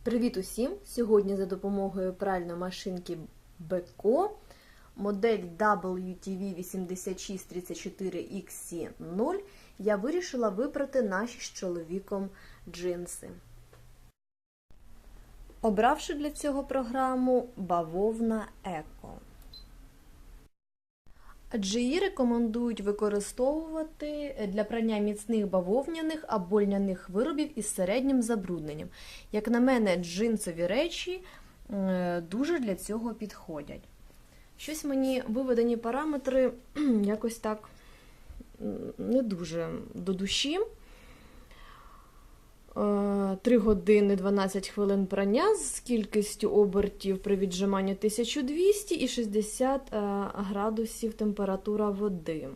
Привіт усім! Сьогодні за допомогою пральної машинки Beko модель WTV8634XC0 я вирішила випрати наші з чоловіком джинси. Обравши для цього програму Бавовна Еко. Адже її рекомендують використовувати для прання міцних бавовняних або льняних виробів із середнім забрудненням. Як на мене, джинсові речі дуже для цього підходять. Щось мені виведені параметри якось так не дуже до душі. 3 години 12 хвилин прання з кількістю обертів при віджиманні 1200 і 60 градусів температура води.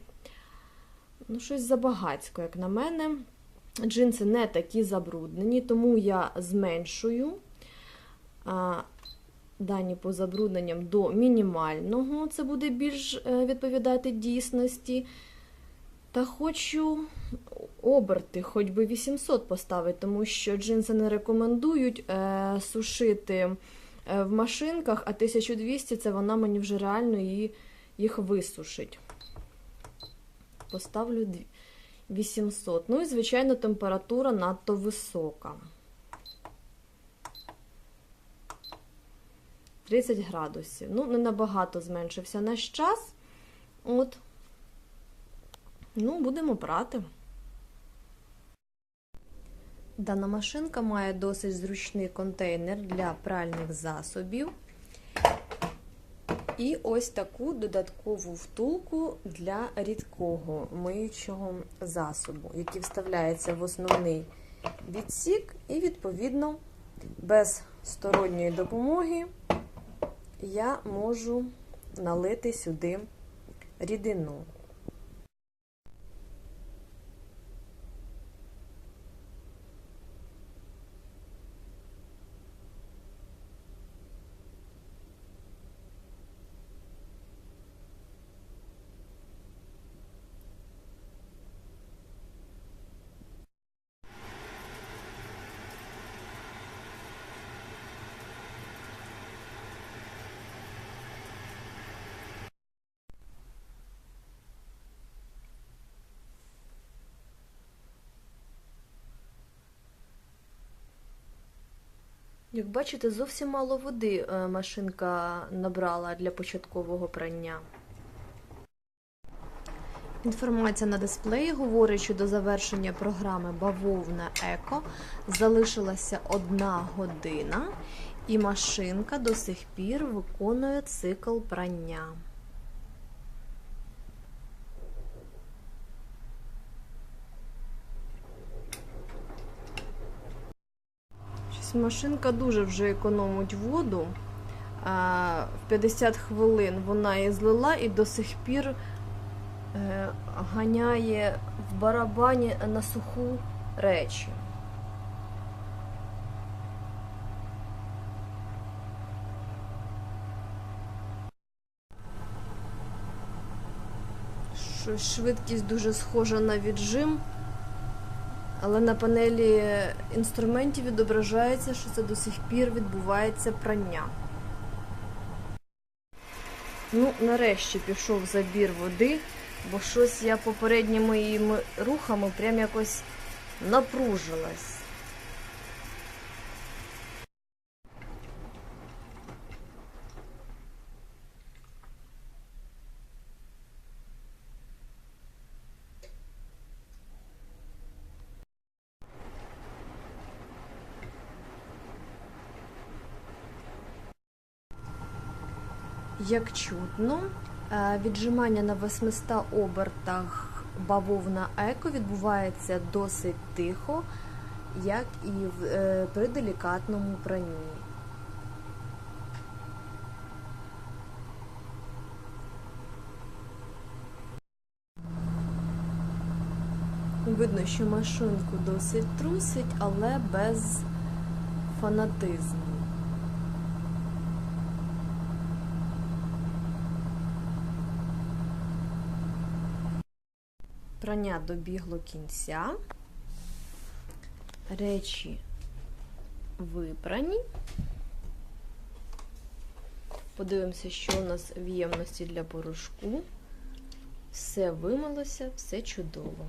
Ну, щось забагацько, як на мене. Джинси не такі забруднені, тому я зменшую дані по забрудненням до мінімального. Це буде більш відповідати дійсності. Та хочу оберти, хоч би 800 поставити, тому що джинси не рекомендують сушити в машинках, а 1200 – це вона мені вже реально їх висушить. Поставлю 800. Ну і, звичайно, температура надто висока. 30 градусів. Ну, не набагато зменшився наш час. От. Ну, будемо прати. Дана машинка має досить зручний контейнер для пральних засобів. І ось таку додаткову втулку для рідкого миючого засобу, який вставляється в основний відсік і, відповідно, без сторонньої допомоги я можу налити сюди рідину. Як бачите, зовсім мало води машинка набрала для початкового прання. Інформація на дисплеї говорить, що до завершення програми Бавовна Еко залишилася 1 година, і машинка до сих пір виконує цикл прання. Машинка дуже вже економить воду. В 50 хвилин вона її злила і до сих пір ганяє в барабані на суху речі. Швидкість дуже схожа на віджим. Але на панелі інструментів відображається, що це до сих пір відбувається прання. Ну, нарешті пішов забір води, бо щось я попередніми моїми рухами прям якось напружилась. Як чутно, віджимання на 800 обертах Бавовна Еко відбувається досить тихо, як і при делікатному пранні. Видно, що машинку досить трусить, але без фанатизму. Прання добігло кінця. Речі випрані. Подивимося, що у нас в ємності для порошку. Все вимилося, все чудово.